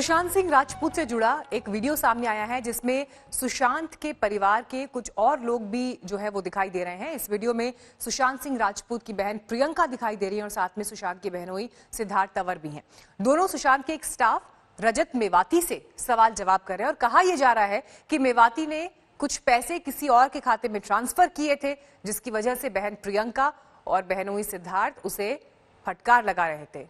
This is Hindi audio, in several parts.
सुशांत सिंह राजपूत से जुड़ा एक वीडियो सामने आया है जिसमें सुशांत के परिवार के कुछ और लोग भी जो है वो दिखाई दे रहे हैं। इस वीडियो में सुशांत सिंह राजपूत की बहन प्रियंका दिखाई दे रही है और साथ में सुशांत की बहनोई सिद्धार्थ तंवर भी हैं। दोनों सुशांत के एक स्टाफ रजत मेवाती से सवाल जवाब कर रहे हैं और कहा यह जा रहा है कि मेवाती ने कुछ पैसे किसी और के खाते में ट्रांसफर किए थे, जिसकी वजह से बहन प्रियंका और बहनोई सिद्धार्थ उसे फटकार लगा रहे थे।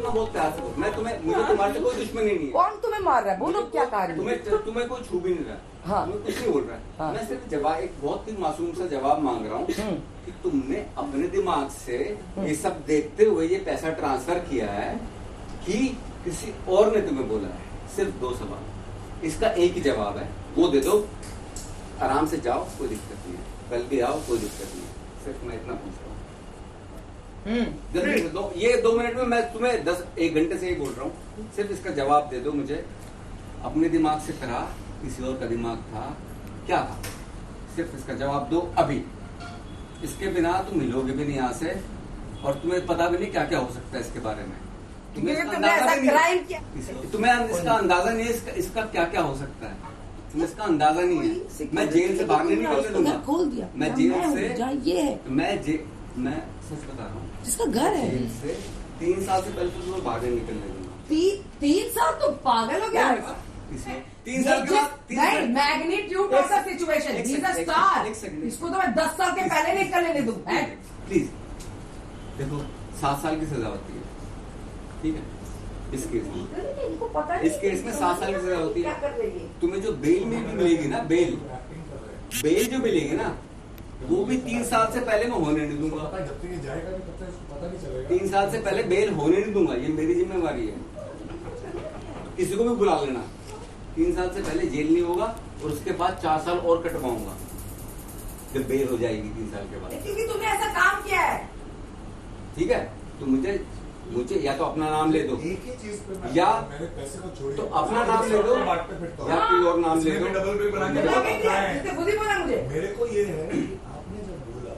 बहुत प्यार से मुझे तुम्हारे से कोई दुश्मनी नहीं है। कौन तुम्हें मार रहा है? बोलो क्या कार्य? तुम्हें कोई छू भी नहीं रहा। हाँ। तुम्हें कुछ नहीं बोल रहा है। हाँ। मैं सिर्फ जवाब, एक बहुत ही मासूम सा जवाब मांग रहा हूँ कि तुमने अपने दिमाग से ये सब देखते हुए ये पैसा ट्रांसफर किया है कि किसी और ने तुम्हें बोला है? सिर्फ दो सवाल, इसका एक ही जवाब है, वो दे दो। आराम से जाओ, कोई दिक्कत नहीं है, कल भी आओ, कोई दिक्कत नहीं है। सिर्फ मैं इतना पूछ रहा हूँ। जल्दी दो, ये 2 मिनट में मैं तुम्हें 1 घंटे से ही बोल रहा हूँ। सिर्फ इसका जवाब दे दो मुझे। अपने दिमाग से करा, किसी और का दिमाग था, क्या था? सिर्फ इसका जवाब दो अभी। इसके बिना तुम हिलोगे भी नहीं यहाँ से और तुम्हें पता भी नहीं क्या क्या हो सकता है इसके बारे में। तुम्हें इसका अंदाजा नहीं है, इसका क्या क्या हो सकता है, तुम्हें इसका अंदाजा नहीं है। मैं जेल से बाहर नहीं निकलने दूंगा। खोल दिया मैं जेल से, ये मैं सच बता रहा हूँ, जिसका घर है जेल से 3 साल से पहले तो तुम्हें बाहर नहीं निकलने दूंगा। 3 साल? तो पागल हो गया? 3 साल के बाद magnitude of the situation, he is a star. इसको तो मैं 10 साल के पहले निकलने नहीं दूं। प्लीज देखो, 7 साल की सजा होती है, ठीक है? इस केस में, इस केस में 7 साल की सजा होती है। तुम्हें जो बेल में भी मिलेगी ना, बेल जो मिलेगी ना, वो भी 3 साल से पहले मैं होने नहीं दूंगा। 3 साल से पहले बेल होने नहीं दूंगा, ये मेरी जिम्मेवारी है। किसी को भी बुला लेना। 3 साल से पहले जेल नहीं होगा और उसके बाद 4 साल और कटवाऊंगा जब बेल हो जाएगी 3 साल के बाद। क्योंकि तुमने ऐसा काम किया है, ठीक है? तो मुझे या तो अपना नाम ले दो, या तो अपना नाम ले दो, या कोई और नाम ले दो। मेरे को ये है, आपने जब बोला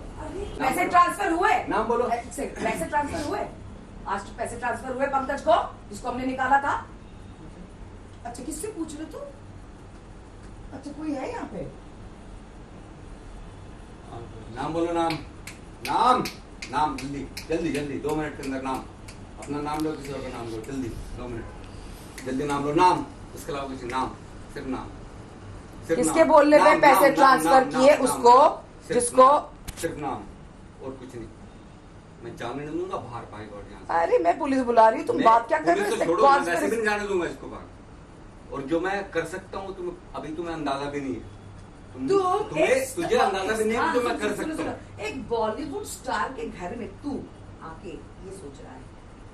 पैसे ट्रांसफर हुए, नाम बोलो। पैसे ट्रांसफर हुए, आज पैसे ट्रांसफर हुए पंकज को, जिसको हमने निकाला था। अच्छा, किससे पूछ रहे तुम? अच्छा, कोई है यहाँ पे? नाम बोलो, नाम जल्दी जल्दी जल्दी, 2 मिनट के अंदर नाम, अपना नाम लो, किसी और का नाम लो, जल्दी 2 मिनट, जल्दी नाम लो, नाम, इसके अलावा कुछ नाम, सिर्फ नाम। किसके बोलने पे पैसे ट्रांसफर किए उसको, जिसको? सिर्फ नाम और कुछ नहीं। मैं जाने नहीं दूंगा बाहर, भाई और यहाँ से। अरे मैं पुलिस बुला रही हूँ, तुम बात क्या कर रहे हो? वैसे भी नहीं जाने दूंगा इसको बाहर। और जो मैं कर सकता हूँ तुम्हें अंदाजा भी नहीं है। तुझे अंदाजा भी नहीं है जो मैं कर सकता हूँ। एक बॉलीवुड स्टार के घर में तू आके ये सोच रहा है,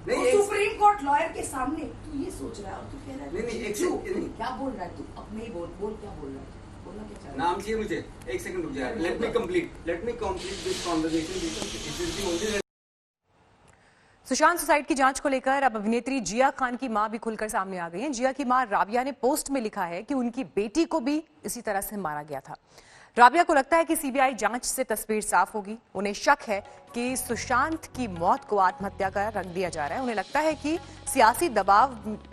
नहीं, सुप्रीम कोर्ट लॉयर के सामने तू ये सोच रहा है और तू कह रहा है नहीं, क्या बोल रहा है तू? अपने ही बोल क्या बोल रहा है? बोलना क्या चाह रहा है? नाम चाहिए मुझे, 1 सेकंड रुक जाए। Let me complete this conversation. Sushant suicide की जांच को लेकर अब अभिनेत्री जिया खान की मां भी खुलकर सामने आ गई हैं। जिया की मां राबिया ने पोस्ट में लिखा है कि उनकी बेटी को भी इसी तरह से मारा गया था। राबिया को लगता है कि सीबीआई जांच से तस्वीर साफ होगी। उन्हें शक है कि सुशांत की मौत को आत्महत्या का रंग दिया जा रहा है। उन्हें लगता है कि सियासी दबाव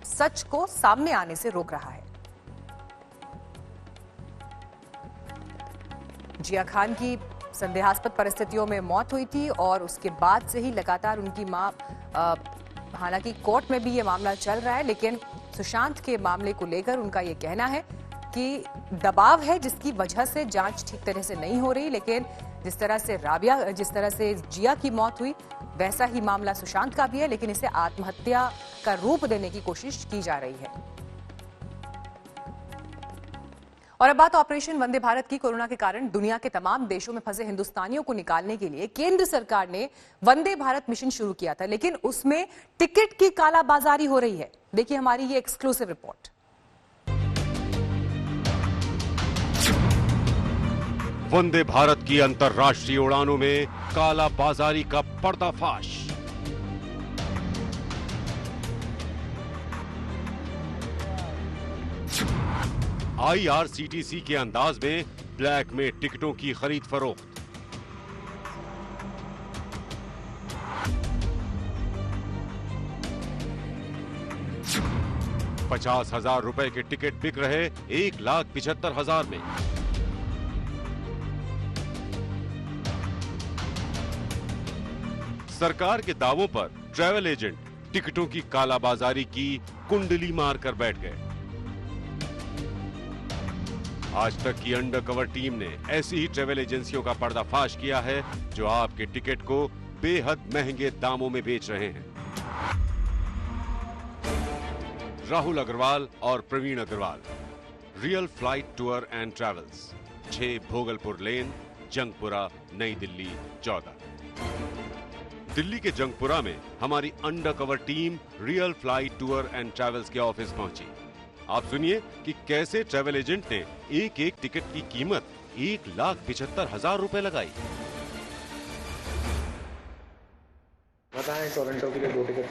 सच को सामने आने से रोक रहा है। जिया खान की संदेहास्पद परिस्थितियों में मौत हुई थी और उसके बाद से ही लगातार उनकी मां, हालांकि कोर्ट में भी ये मामला चल रहा है, लेकिन सुशांत के मामले को लेकर उनका ये कहना है कि दबाव है जिसकी वजह से जांच ठीक तरह से नहीं हो रही। लेकिन जिस तरह से जिया की मौत हुई, वैसा ही मामला सुशांत का भी है, लेकिन इसे आत्महत्या का रूप देने की कोशिश की जा रही है। और अब बात ऑपरेशन वंदे भारत की। कोरोना के कारण दुनिया के तमाम देशों में फंसे हिंदुस्तानियों को निकालने के लिए केंद्र सरकार ने वंदे भारत मिशन शुरू किया था, लेकिन उसमें टिकट की कालाबाजारी हो रही है। देखिए हमारी ये एक्सक्लूसिव रिपोर्ट। वंदे भारत की अंतर्राष्ट्रीय उड़ानों में कालाबाजारी का पर्दाफाश। IRCTC के अंदाज में ब्लैक में टिकटों की खरीद फरोख्त। 50,000 रुपए के टिकट बिक रहे 1,75,000 में। सरकार के दावों पर ट्रैवल एजेंट टिकटों की कालाबाजारी की कुंडली मारकर बैठ गए। आज तक की अंडरकवर टीम ने ऐसी ही ट्रैवल एजेंसियों का पर्दाफाश किया है जो आपके टिकट को बेहद महंगे दामों में बेच रहे हैं। राहुल अग्रवाल और Praveen Agrawal, real flight tour and travels, 6 Bhogalpur lane, Jangpura, Nai Delhi 14। Delhi के जंगपुरा में हमारी undercover team real flight tour and travels के ऑफिस पहुंची। आप सुनिए कि कैसे ट्रैवल एजेंट ने एक एक टिकट की कीमत 1,75,000 रुपए लगाई। बताएं टोरंटो के लिए 2 टिकट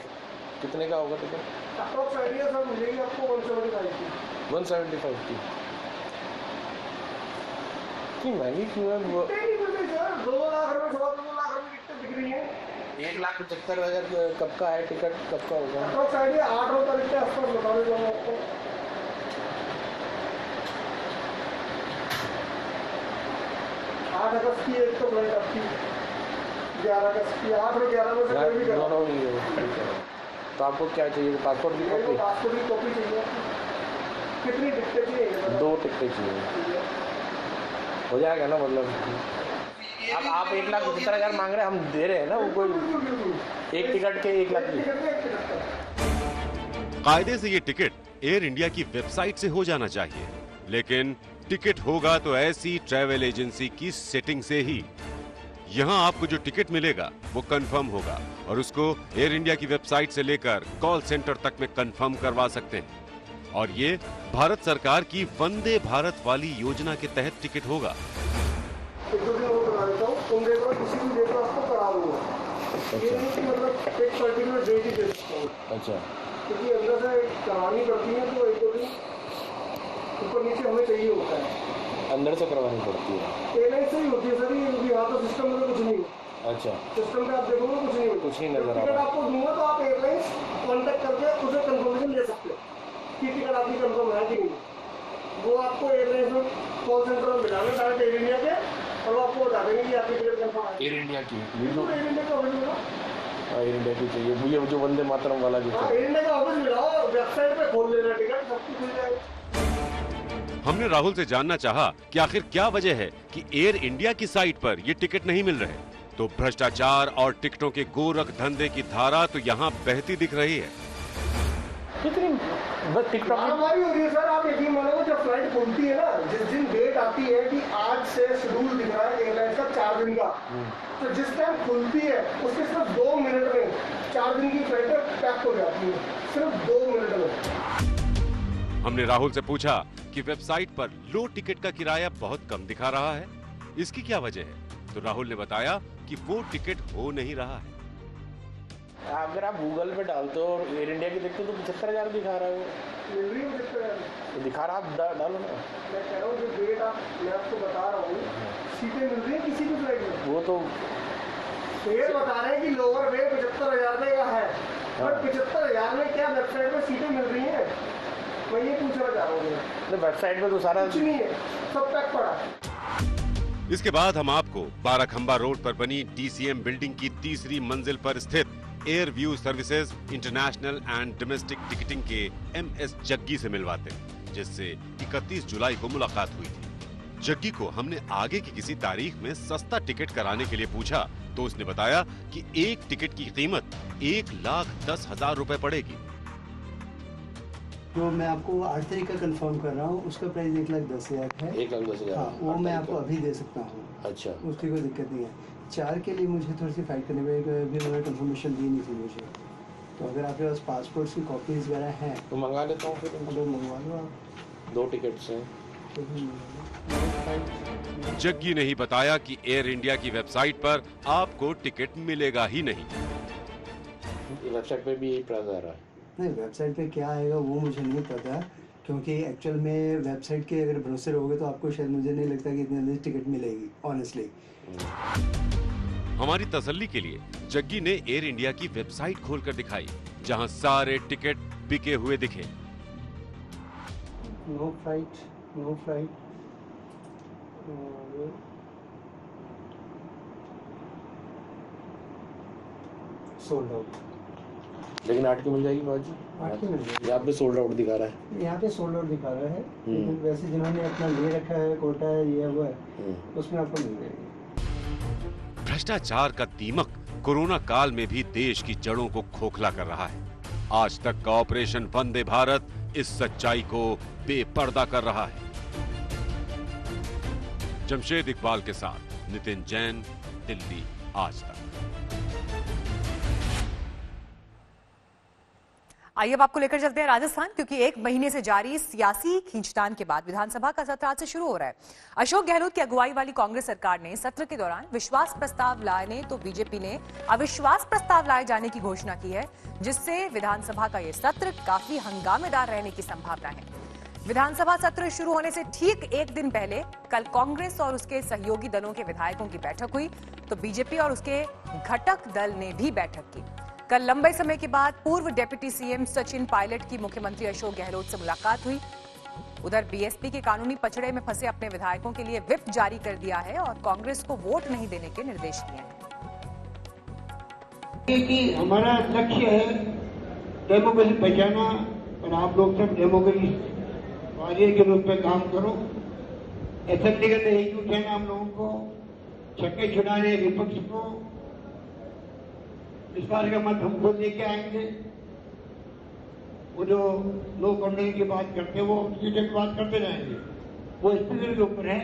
कितने का होगा टिकट? अप्रॉक्स आइडिया सर मिलेगी आपको 175 की। 175 की। क्यों महंगी क्यों है? 2 लाख रुपए 2 लाख रुपए टिकट बिक रही है। 1,75,000 कब का है टिकट, कब का होगा? अप्रॉक्स आइडिया 8 तारीख के आसपास बता देता हूँ आपको। 8 अगस्त की एक तो फ्लाइट आपकी, 11 अगस्त की, 8 और 11 में से कोई भी करा। दोनों ही है। तो आपको क्या चाहिए? पासपोर्ट की कॉपी? पासपोर्ट की कॉपी चाहिए। कितनी टिकटें चाहिए? 2 टिकटें चाहिए। हो जाएगा ना? मतलब अब आप 1,75,000 मांग रहे हैं, हम दे रहे हैं ना। वो कोई एक टिकट के 1 लाख की। कायदे से ये टिकट एयर इंडिया की वेबसाइट से हो जाना चाहिए, लेकिन टिकट होगा तो ऐसी ट्रैवल एजेंसी की सेटिंग से ही। यहाँ आपको जो टिकट मिलेगा वो कंफर्म होगा और उसको एयर इंडिया की वेबसाइट से लेकर कॉल सेंटर तक में कंफर्म करवा सकते हैं। और ये भारत सरकार की वंदे भारत वाली योजना के तहत टिकट होगा। एक 2 दिन और करा देता हूँ, तुम देख लो, किसी भी डेट में आपको करा दूंगा। ये नहीं कि मतलब एक पर्टिकुलर डेट ही दे सकता हूँ। अच्छा, क्योंकि अंदर से करवानी पड़ती है तो 1-2 दिन ऊपर नीचे हमें चाहिए होता है। अंदर से करवानी पड़ती है? एयरलाइन से ही होती है सर ये, क्योंकि यहाँ तो सिस्टम में कुछ नहीं है। अच्छा, सिस्टम पे आप देखोगे कुछ नहीं होता। कुछ नहीं नजर आ टिकट रहा। आपको दूंगा तो आप एयरलाइंस कॉन्टेक्ट करके उसे कंफर्मेशन ले सकते हो कि टिकट आपकी कंफर्म है कि नहीं। वो आपको एयरलाइंस में कॉल सेंटर में मिला डायरेक्ट एयर इंडिया के, और वो आपको बता देंगे कि आपकी टिकट कंफर्म है। एयर इंडिया की? एयर इंडिया का ऑफिस मिला। एयर इंडिया की चाहिए। ये जो वंदे मातरम वाला जो एयर इंडिया का ऑफिस मिलाओ, वेबसाइट पे खोल लेना टिकट, सब कुछ मिल जाएगा। हमने राहुल से जानना चाहा कि आखिर क्या वजह है कि एयर इंडिया की साइट पर ये टिकट नहीं मिल रहे। तो भ्रष्टाचार और टिकटों के गोरख धंधे की धारा तो यहाँ बहती दिख रही है। कितनी बस टिकटॉक हमारी हो रही है सर। आप यकीन मानो, जब फ्लाइट खुलती है ना, जिस दिन डेट आती है कि आज से शेड्यूल दिख रहा है एयरलाइन का 4 दिन का, तो जिस टाइम खुलती है उसके सिर्फ 2 मिनट में 4 दिन की फ्लाइटें पैक हो जाती है, सिर्फ 2 मिनट में। हमने राहुल से पूछा कि वेबसाइट पर लो टिकट का किराया बहुत कम दिखा रहा है, इसकी क्या वजह है। तो राहुल ने बताया कि वो टिकट हो नहीं रहा है। अगर आप गूगल पे डालते हो और एयर इंडिया की देखते हो तो 75,000 दिखा रहा है। मिल रही है 75,000 वो दिखा रहा, आप डालो ना। मैं कह रहा हूँ जो डेट मैं आपको बता रहा हूँ, सीटें मिल रही है किसी भी फ्लाइट में। वो तो ये बता रहे हैं कि लोअर वे 75,000 रुपये का है, बट 75,000 में क्या वेबसाइट में सीटें मिल रही हैं? मैं ये पूछना चाह रहा हूँ। वेबसाइट पे तो सारा कुछ नहीं है, सब पैक पड़ा है। इसके बाद हम आपको 12 खंबा रोड पर बनी DCM बिल्डिंग की 3री मंजिल पर स्थित air view services international and domestic ticketing के MS जग्गी से मिलवाते हैं, जिससे 31 जुलाई को मुलाकात हुई थी। जग्गी को हमने आगे की किसी तारीख में सस्ता टिकट कराने के लिए पूछा तो उसने बताया कि एक टिकट की कीमत 1,10,000 रुपए पड़ेगी। जो मैं आपको 8 तारीख का कंफर्म कर रहा हूँ, उसका प्राइस 1,10,000 है। 1,10,000। हाँ, वो मैं आपको अभी दे सकता हूँ। अच्छा, उसकी कोई दिक्कत नहीं है। 4 के लिए मुझे थोड़ी सी फाइट करने में अभी उन्होंने कंफर्मेशन दी नहीं थी मुझे। तो अगर आपके पास पासपोर्ट्स की कॉपीज वगैरह हैं तो मंगा लेता हूँ फिर। अगर मंगवा लो आप। 2 टिकट्स हैं। जग्गी ने ही बताया कि एयर इंडिया की वेबसाइट पर आपको टिकट मिलेगा ही नहीं। वेबसाइट पे भी यही प्राइस आ रहा है। नहीं, वेबसाइट पे क्या आएगा वो मुझे नहीं पता, क्योंकि एक्चुअल में वेबसाइट के अगर भरोसे रहोगे तो आपको शायद, मुझे नहीं लगता कि इतनी जल्दी टिकट मिलेगी ऑनेस्टली। हमारी तसल्ली के लिए जग्गी ने एयर इंडिया की वेबसाइट खोलकर दिखाई, जहां सारे टिकट बिके हुए दिखे। No flight sold out. लेकिन 8 की मिल जाएगी बाजी? 8 की मिल जाएगी। यहाँ पे सोल्ड आउट दिखा रहा है। यहाँ पे सोल्ड आउट दिखा रहा है, लेकिन वैसे जिन्होंने अपना ले रखा है, कोटा है, ये वो है, उसमें आपको मिल जाएगी। भ्रष्टाचार का दीमक कोरोना काल में भी देश की जड़ों को खोखला कर रहा है। आज तक का ऑपरेशन वंदे भारत इस सच्चाई को बेपर्दा कर रहा है। जमशेद इकबाल के साथ नितिन जैन, दिल्ली आज तक। आइए अब आपको लेकर चलते हैं राजस्थान, क्योंकि 1 महीने से जारी सियासी खींचतान के बाद विधानसभा का सत्र आज से शुरू हो रहा है। अशोक गहलोत की अगुवाई वाली कांग्रेस सरकार ने सत्र के दौरान विश्वास प्रस्ताव लाने तो बीजेपी ने अविश्वास प्रस्ताव लाए जाने की घोषणा की है, जिससे विधानसभा का ये सत्र काफी हंगामेदार रहने की संभावना है। विधानसभा सत्र शुरू होने से ठीक 1 दिन पहले कल कांग्रेस और उसके सहयोगी दलों के विधायकों की बैठक हुई, तो बीजेपी और उसके घटक दल ने भी बैठक की। कल लंबे समय के बाद पूर्व डिप्टी सीएम सचिन पायलट की मुख्यमंत्री अशोक गहलोत से मुलाकात हुई। उधर बीएसपी के कानूनी पचड़े में फंसे अपने विधायकों के लिए व्हिप जारी कर दिया है और कांग्रेस को वोट नहीं देने के निर्देश दिए हैं। कि हमारा लक्ष्य है डेमोक्रेसी बचाना, और आप लोग सब डेमोक्रेसी वॉरियर के रूप में काम करो। असेंबली के अंदर एकजुट रहना, हम लोगों को छक्के छुड़ाने विपक्ष को इस बार का मत हमको लेके आएंगे। वो जो नो कॉन्फिडेंस की बात करते हैं वो सीधे की बात करते रहेंगे, वो स्पीकर के ऊपर है।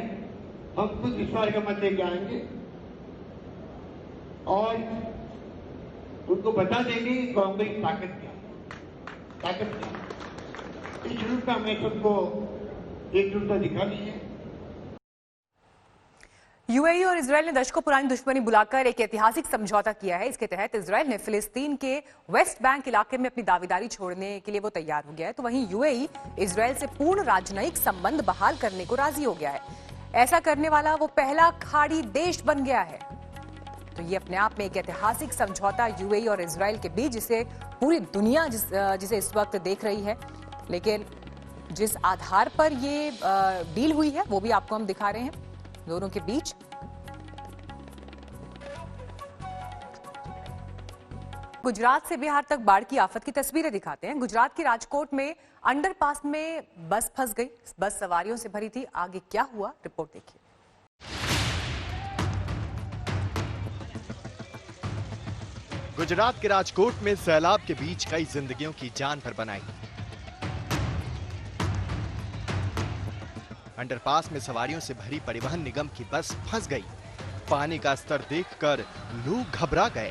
हम खुद इस बार का मत लेके आएंगे और उनको बता देंगे कि कांग्रेस की ताकत क्या। इस रूप का मैं सबको एकजुटता दिखा दी है। यूएई और इजराइल ने दशकों पुरानी दुश्मनी बुलाकर एक ऐतिहासिक समझौता किया है। इसके तहत इजराइल ने फिलिस्तीन के वेस्ट बैंक इलाके में अपनी दावेदारी छोड़ने के लिए वो तैयार हो गया है, तो वहीं यूएई इजराइल से पूर्ण राजनयिक संबंध बहाल करने को राजी हो गया है। ऐसा करने वाला वो पहला खाड़ी देश बन गया है। तो ये अपने आप में एक ऐतिहासिक समझौता यूएई और इजराइल के बीच, जिसे पूरी दुनिया जिसे इस वक्त देख रही है। लेकिन जिस आधार पर ये डील हुई है वो भी आपको हम दिखा रहे हैं दोनों के बीच। गुजरात से बिहार तक बाढ़ की आफत की तस्वीरें दिखाते हैं। गुजरात के राजकोट में अंडरपास में बस फंस गई। बस सवारियों से भरी थी। आगे क्या हुआ, रिपोर्ट देखिए। गुजरात के राजकोट में सैलाब के बीच कई जिंदगियों की जान पर बनाई। अंडरपास में सवारियों से भरी परिवहन निगम की बस फंस गई। पानी का स्तर देखकर लोग घबरा गए।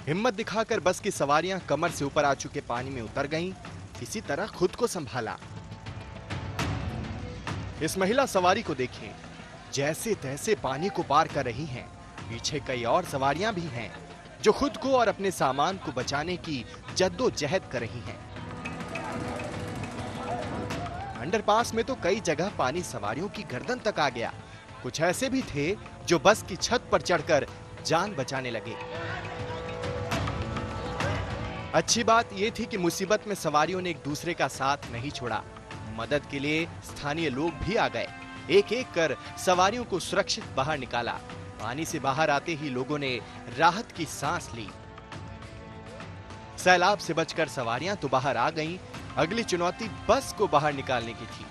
हिम्मत दिखाकर बस की सवारियां कमर से ऊपर आ चुके पानी में उतर गईं। किसी तरह खुद को संभाला। इस महिला सवारी को देखिए, जैसे तैसे पानी को पार कर रही हैं। पीछे कई और सवारियां भी हैं जो खुद को और अपने सामान को बचाने की जद्दोजहद कर रही हैं। अंडरपास में तो कई जगह पानी सवारियों की गर्दन तक आ गया। कुछ ऐसे भी थे जो बस की छत पर चढ़कर जान बचाने लगे। अच्छी बात यह थी कि मुसीबत में सवारियों ने एक दूसरे का साथ नहीं छोड़ा। मदद के लिए स्थानीय लोग भी आ गए। एक एक कर सवारियों को सुरक्षित बाहर निकाला। पानी से बाहर आते ही लोगों ने राहत की सांस ली। सैलाब से बचकर सवारियां तो बाहर आ गईं। अगली चुनौती बस को बाहर निकालने की थी।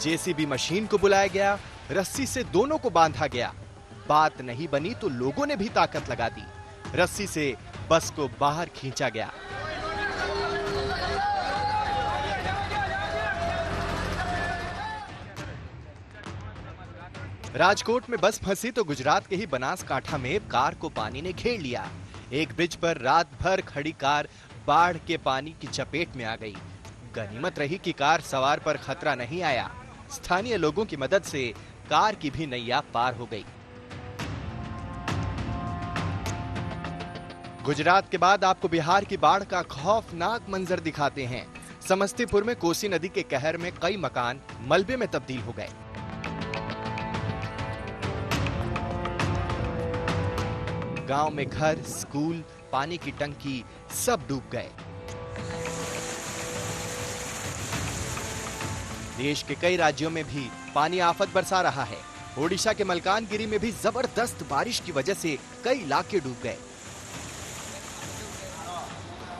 जेसीबी मशीन को बुलाया गया। रस्सी से दोनों को बांधा गया। बात नहीं बनी तो लोगों ने भी ताकत लगा दी। रस्सी से बस को बाहर खींचा गया। राजकोट में बस फंसी तो गुजरात के ही बनासकांठा में कार को पानी ने घेर लिया। एक ब्रिज पर रात भर खड़ी कार बाढ़ के पानी की चपेट में आ गई। गनीमत रही कि कार सवार पर खतरा नहीं आया। स्थानीय लोगों की मदद से कार की भी नैया पार हो गई। गुजरात के बाद आपको बिहार की बाढ़ का खौफनाक मंजर दिखाते हैं। समस्तीपुर में कोसी नदी के कहर में कई मकान मलबे में तब्दील हो गए। गांव में घर, स्कूल, पानी की टंकी सब डूब गए। देश के कई राज्यों में भी पानी आफत बरसा रहा है। ओडिशा के मलकानगिरी में भी जबरदस्त बारिश की वजह से कई इलाके डूब गए।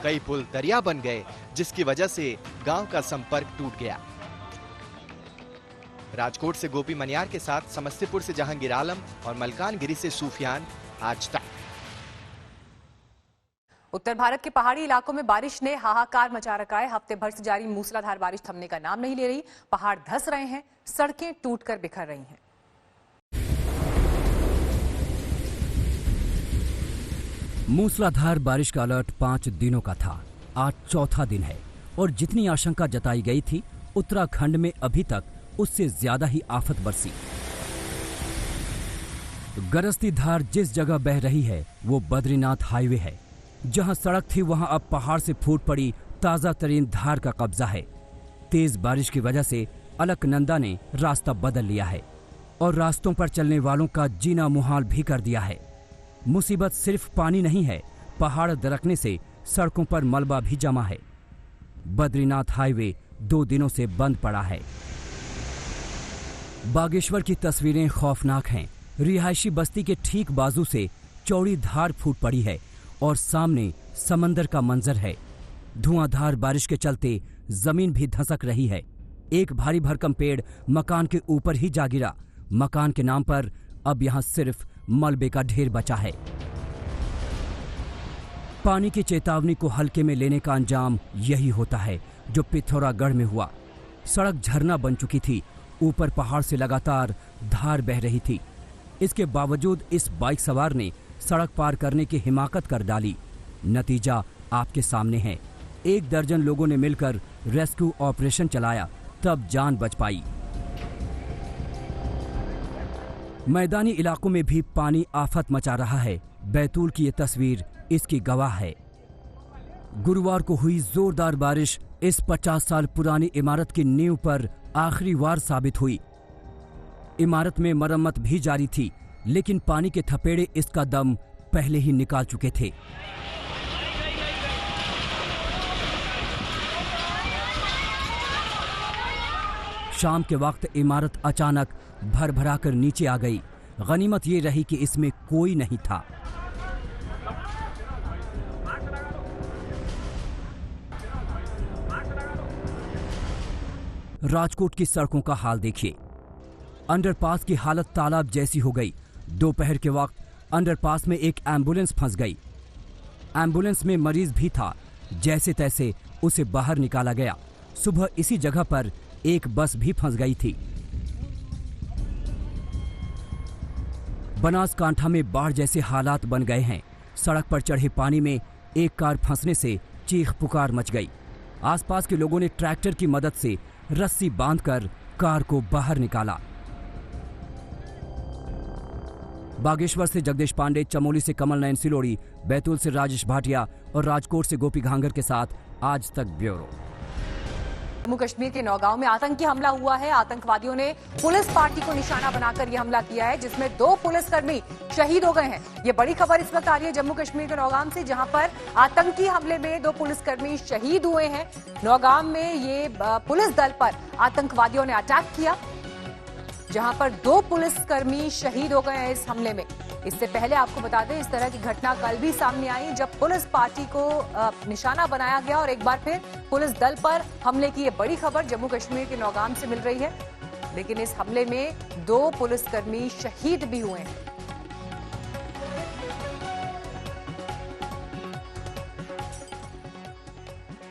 कई पुल दरिया बन गए, जिसकी वजह से गांव का संपर्क टूट गया। राजकोट से गोपी मनियार के साथ समस्तीपुर से जहांगीर आलम और मलकानगिरी से सूफियान, आज तक। उत्तर भारत के पहाड़ी इलाकों में बारिश ने हाहाकार मचा रखा है। हफ्ते भर से जारी मूसलाधार बारिश थमने का नाम नहीं ले रही। पहाड़ धंस रहे हैं, सड़कें टूटकर बिखर रही हैं। मूसलाधार बारिश का अलर्ट 5 दिनों का था। आज चौथा दिन है और जितनी आशंका जताई गई थी, उत्तराखंड में अभी तक उससे ज्यादा ही आफत बरसी। गरजती धार जिस जगह बह रही है वो बद्रीनाथ हाईवे है। जहां सड़क थी वहां अब पहाड़ से फूट पड़ी ताजा तरीन धार का कब्जा है। तेज बारिश की वजह से अलकनंदा ने रास्ता बदल लिया है और रास्तों पर चलने वालों का जीना मुहाल भी कर दिया है। मुसीबत सिर्फ पानी नहीं है, पहाड़ दरकने से सड़कों पर मलबा भी जमा है। बद्रीनाथ हाईवे 2 दिनों से बंद पड़ा है। बागेश्वर की तस्वीरें खौफनाक हैं। रिहायशी बस्ती के ठीक बाजू से चौड़ी धार फूट पड़ी है और सामने समंदर का मंजर है। धुआंधार बारिश के चलते जमीन भी धसक रही है। एक भारी भरकम पेड़ मकान के ऊपर ही जा गिरा। मकान के नाम पर अब यहां सिर्फ मलबे का ढेर बचा है। पानी की चेतावनी को हल्के में लेने का अंजाम यही होता है जो पिथौरागढ़ में हुआ। सड़क झरना बन चुकी थी, ऊपर पहाड़ से लगातार धार बह रही थी। इसके बावजूद इस बाइक सवार ने सड़क पार करने की हिमाकत कर डाली। नतीजा आपके सामने है। 1 दर्जन लोगों ने मिलकर रेस्क्यू ऑपरेशन चलाया, तब जान बच पाई। मैदानी इलाकों में भी पानी आफत मचा रहा है। बैतूल की ये तस्वीर इसकी गवाह है। गुरुवार को हुई जोरदार बारिश इस 50 साल पुरानी इमारत की नींव पर आखिरी वार साबित हुई। इमारत में मरम्मत भी जारी थी, लेकिन पानी के थपेड़े इसका दम पहले ही निकाल चुके थे। शाम के वक्त इमारत अचानक भरभराकर नीचे आ गई। गनीमत ये रही कि इसमें कोई नहीं था। राजकोट की सड़कों का हाल देखिए। अंडरपास की हालत तालाब जैसी हो गई। दोपहर के वक्त अंडरपास में एक एम्बुलेंस फंस गई। एम्बुलेंस में मरीज भी था। जैसे तैसे उसे बाहर निकाला गया। सुबह इसी जगह पर एक बस भी फंस गई थी। बनासकांठा में बाढ़ जैसे हालात बन गए हैं। सड़क पर चढ़े पानी में एक कार फंसने से चीख पुकार मच गई। आसपास के लोगों ने ट्रैक्टर की मदद से रस्सी बांधकर कार को बाहर निकाला। बागेश्वर से जगदीश पांडे, चमोली से कमल नयन सिलोड़ी, बैतूल से राजेश भाटिया और राजकोट से गोपी घांगर के साथ आज तक ब्यूरो। जम्मू कश्मीर के नौगांव में आतंकी हमला हुआ है। आतंकवादियों ने पुलिस पार्टी को निशाना बनाकर यह हमला किया है, जिसमें 2 पुलिसकर्मी शहीद हो गए हैं। ये बड़ी खबर इस वक्त आ रही है जम्मू कश्मीर के नौगांव से, जहां पर आतंकी हमले में 2 पुलिसकर्मी शहीद हुए हैं। नौगांव में ये पुलिस दल पर आतंकवादियों ने अटैक किया, जहां पर 2 पुलिसकर्मी शहीद हो गए हैं इस हमले में। इससे पहले आपको बता दें, इस तरह की घटना कल भी सामने आई, जब पुलिस पार्टी को निशाना बनाया गया और एक बार फिर पुलिस दल पर हमले की। ये बड़ी खबर जम्मू कश्मीर के नौगांव से मिल रही है, लेकिन इस हमले में 2 पुलिसकर्मी शहीद भी हुए हैं।